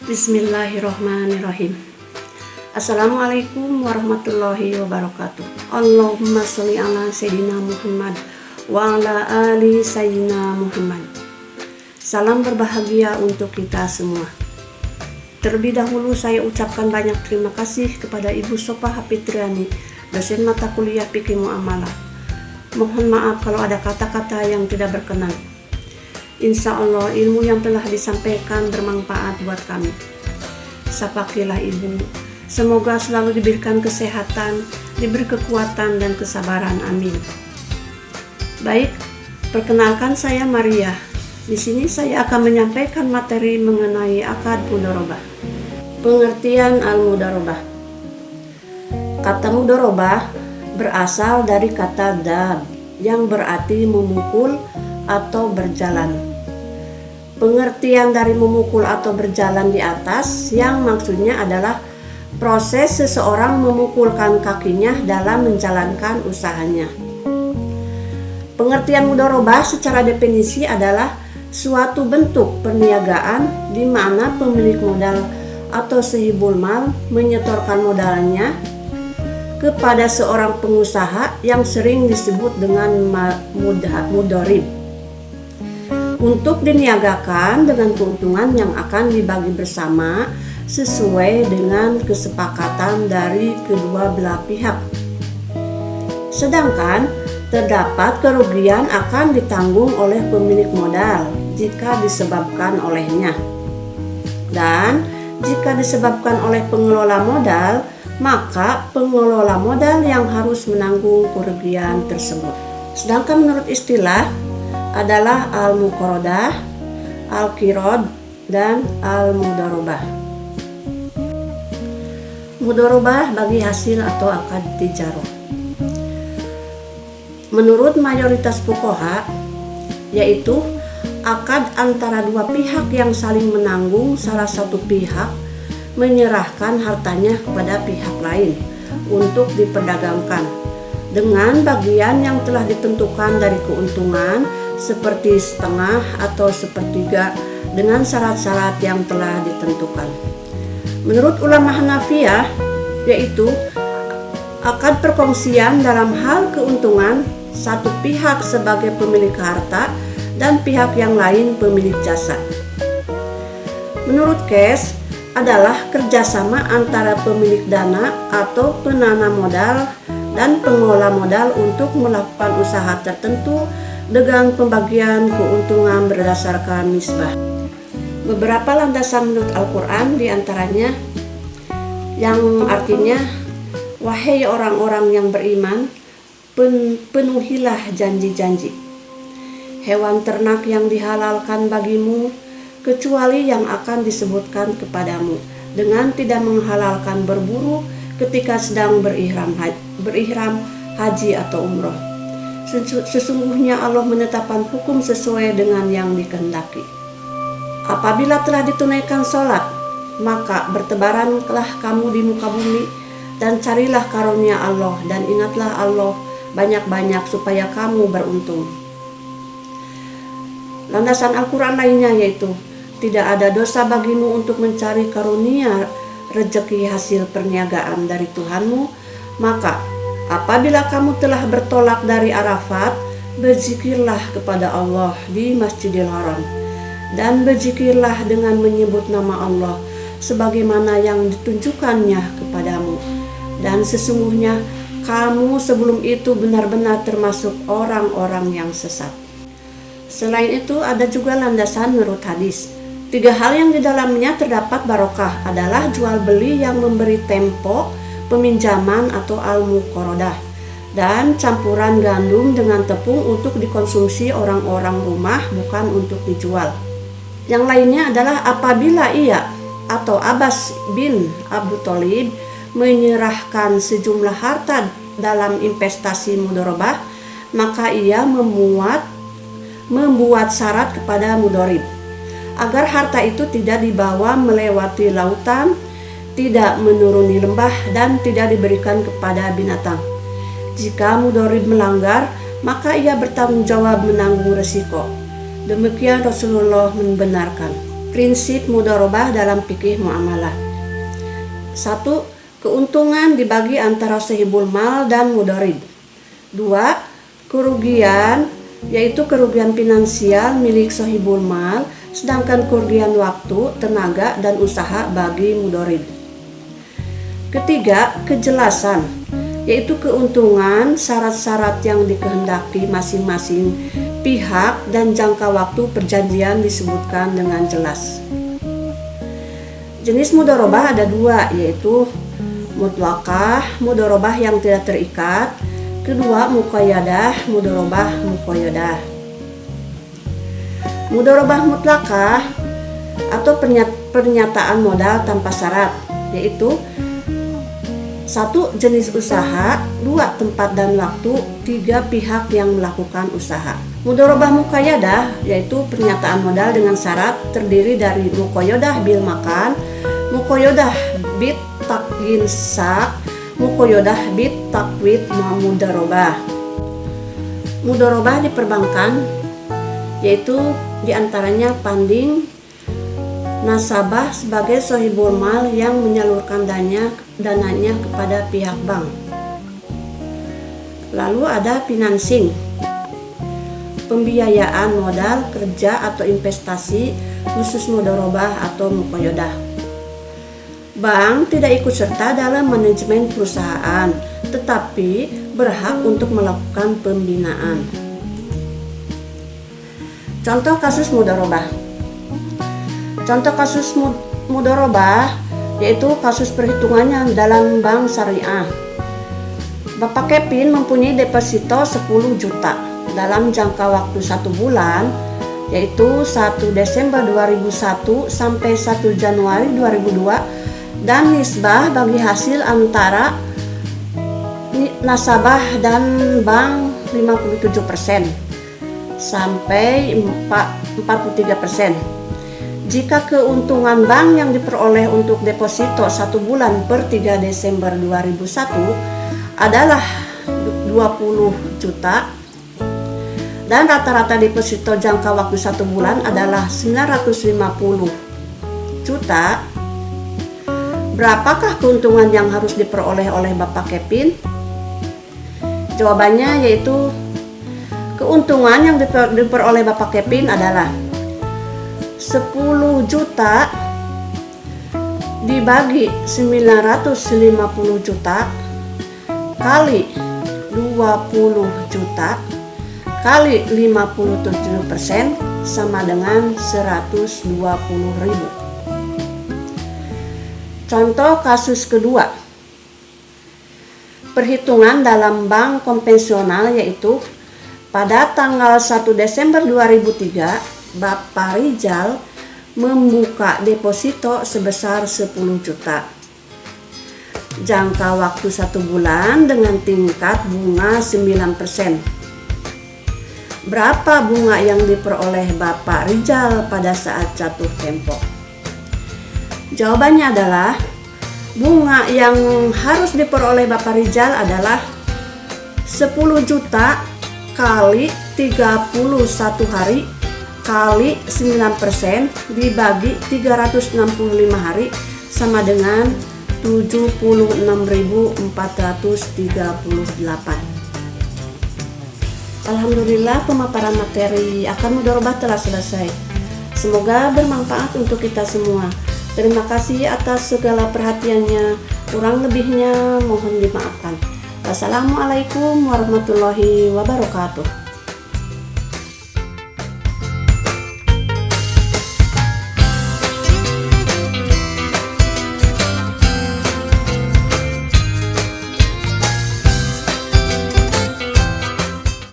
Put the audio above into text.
Bismillahirrahmanirrahim. Assalamualaikum warahmatullahi wabarakatuh. Allahumma sholli ala sayyidina Muhammad wa ala ali sayyidina Muhammad. Salam berbahagia untuk kita semua. Terlebih dahulu saya ucapkan banyak terima kasih kepada Ibu Sopa Hafitriani, dosen mata kuliah Fikih Muamalah. Mohon maaf kalau ada kata-kata yang tidak berkenan. Insya Allah ilmu yang telah disampaikan bermanfaat buat kami. Sapakilah Ibu, semoga selalu diberikan kesehatan, diberi kekuatan dan kesabaran. Amin. Baik, perkenalkan saya Maria. Di sini saya akan menyampaikan materi mengenai akad mudharabah. Pengertian al-mudharabah. Kata mudharabah berasal dari kata dab yang berarti memukul atau berjalan. Pengertian dari memukul atau berjalan di atas yang maksudnya adalah proses seseorang memukulkan kakinya dalam menjalankan usahanya. Pengertian mudharabah secara definisi adalah suatu bentuk perniagaan di mana pemilik modal atau sahibul mal menyetorkan modalnya kepada seorang pengusaha yang sering disebut dengan mudharib untuk diniagakan dengan keuntungan yang akan dibagi bersama sesuai dengan kesepakatan dari kedua belah pihak. Sedangkan terdapat kerugian akan ditanggung oleh pemilik modal jika disebabkan olehnya. Dan jika disebabkan oleh pengelola modal, maka pengelola modal yang harus menanggung kerugian tersebut. Sedangkan menurut istilah adalah al-muqaradah, al-qirad, dan al-mudharabah. Mudharabah bagi hasil atau akad tijarah. Menurut mayoritas fuqaha, yaitu akad antara dua pihak yang saling menanggung salah satu pihak menyerahkan hartanya kepada pihak lain untuk diperdagangkan dengan bagian yang telah ditentukan dari keuntungan seperti setengah atau sepertiga dengan syarat-syarat yang telah ditentukan. Menurut ulama Hanafiyah, yaitu akad perkongsian dalam hal keuntungan satu pihak sebagai pemilik harta dan pihak yang lain pemilik jasa. Menurut Kes adalah kerjasama antara pemilik dana atau penanam modal dan pengelola modal untuk melakukan usaha tertentu dengan pembagian keuntungan berdasarkan nisbah. Beberapa landasan menurut Al-Quran diantaranya yang artinya, wahai orang-orang yang beriman, penuhilah janji-janji. Hewan ternak yang dihalalkan bagimu kecuali yang akan disebutkan kepadamu, dengan tidak menghalalkan berburu ketika sedang berihram haji atau umroh. Sesungguhnya Allah menetapkan hukum sesuai dengan yang dikehendaki. Apabila telah ditunaikan sholat, maka bertebaranlah kamu di muka bumi dan carilah karunia Allah, dan ingatlah Allah banyak-banyak supaya kamu beruntung. Landasan Al-Quran lainnya yaitu, tidak ada dosa bagimu untuk mencari karunia rezeki hasil perniagaan dari Tuhanmu, maka apabila kamu telah bertolak dari Arafat, berzikirlah kepada Allah di Masjidil Haram, dan berzikirlah dengan menyebut nama Allah sebagaimana yang ditunjukkannya kepadamu, dan sesungguhnya kamu sebelum itu benar-benar termasuk orang-orang yang sesat. Selain itu ada juga landasan menurut hadis. 3 hal yang di dalamnya terdapat barokah adalah jual beli yang memberi tempo, peminjaman atau al-muqaradah, dan campuran gandum dengan tepung untuk dikonsumsi orang-orang rumah, bukan untuk dijual. Yang lainnya adalah apabila ia atau Abbas bin Abu Thalib menyerahkan sejumlah harta dalam investasi mudharabah, maka ia membuat syarat kepada mudharib agar harta itu tidak dibawa melewati lautan, tidak menuruni lembah, dan tidak diberikan kepada binatang. Jika mudharib melanggar, maka ia bertanggung jawab menanggung resiko. Demikian Rasulullah membenarkan. Prinsip mudharabah dalam fikih muamalah. 1. Keuntungan dibagi antara sahibul mal dan mudharib. 2. Kerugian, yaitu kerugian finansial milik sahibul mal, sedangkan kerugian waktu, tenaga, dan usaha bagi mudharib. Ketiga, kejelasan, yaitu keuntungan, syarat-syarat yang dikehendaki masing-masing pihak dan jangka waktu perjanjian disebutkan dengan jelas. Jenis mudharabah ada 2, yaitu mutlaqah, mudharabah yang tidak terikat. Kedua, muqayyadah, mudharabah muqayyadah. Mudharabah mutlaqah atau pernyataan modal tanpa syarat, yaitu 1. Jenis usaha, 2. Tempat dan waktu, 3. Pihak yang melakukan usaha. Mudharabah muqayyadah yaitu pernyataan modal dengan syarat, terdiri dari muqayyadah bil makan, muqayyadah bit takyin sak, muqayyadah bit takwid mudharabah. Mudharabah di perbankan yaitu diantaranya panding, nasabah sebagai sahibul mal yang menyalurkan dananya kepada pihak bank. Lalu ada financing, pembiayaan modal kerja atau investasi khusus mudharabah atau muqayyadah. Bank tidak ikut serta dalam manajemen perusahaan, tetapi berhak untuk melakukan pembinaan. Contoh kasus mudharabah. Contoh kasus mudharabah yaitu kasus perhitungannya dalam bank syariah. Bapak Kevin mempunyai deposito 10 juta dalam jangka waktu 1 bulan, yaitu 1 Desember 2001 sampai 1 Januari 2002, dan nisbah bagi hasil antara nasabah dan bank 57% sampai 43%. Jika keuntungan bank yang diperoleh untuk deposito 1 bulan per 3 Desember 2001 adalah 20 juta dan rata-rata deposito jangka waktu 1 bulan adalah 950 juta, berapakah keuntungan yang harus diperoleh oleh Bapak Kevin? Jawabannya yaitu keuntungan yang diperoleh Bapak Kevin adalah 10 juta dibagi 950 juta kali 20 juta kali 57% sama dengan 120.000. Contoh kasus kedua, perhitungan dalam bank konvensional, yaitu pada tanggal 1 Desember 2003 Bapak Rizal membuka deposito sebesar 10 juta. Jangka waktu 1 bulan dengan tingkat bunga 9%. Berapa bunga yang diperoleh Bapak Rizal pada saat jatuh tempo? Jawabannya adalah bunga yang harus diperoleh Bapak Rizal adalah 10 juta kali 31 hari kali 9% dibagi 365 hari sama dengan 76.438. Alhamdulillah, pemaparan materi akan mudharabah telah selesai. Semoga bermanfaat untuk kita semua. Terima kasih atas segala perhatiannya. Kurang lebihnya mohon dimaafkan. Wassalamualaikum warahmatullahi wabarakatuh.